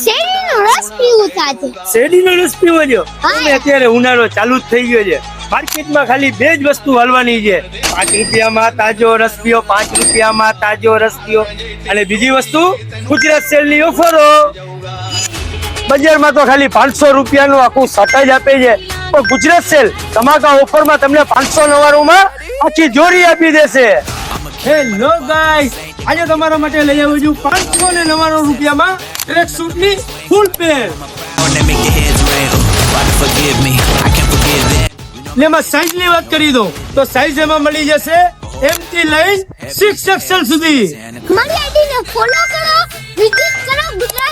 શેરડીનો રસ પીવું તાજે. શેરડીનો રસ પીવો છો? હા. તમે અત્યારે ઉનાળો ચાલુ જ થઈ ગયો છે. માર્કેટમાં ખાલી બે જ વસ્તુ હાલવાની છે. 5 રૂપિયામાં તાજો રસ પીઓ, 5 રૂપિયામાં તાજો રસ પીઓ. અને બીજી વસ્તુ ગુજરાત સેલની ઓફરો. બજારમાં તો ખાલી 500 રૂપિયાનું આખું સટ જ આપે છે, પણ ગુજરાત સેલ ધમાકા ઓફરમાં તમને 599 માં આખી જોડી આપી દેશે. હેલો ગાઈસ, આજે તમારા માટે લઈ આવ્યો છું 599 રૂપિયામાં ટ્રેક સૂટની ફૂલ પેન્ટ. એમાં સાઈઝ ની વાત કરી દો તો સાઈઝ એમાં મળી જશે M થી લઈને 6XL સુધી. મારી આઈડીને ફોલો કરો, વિઝિટ કરો ગુજરાત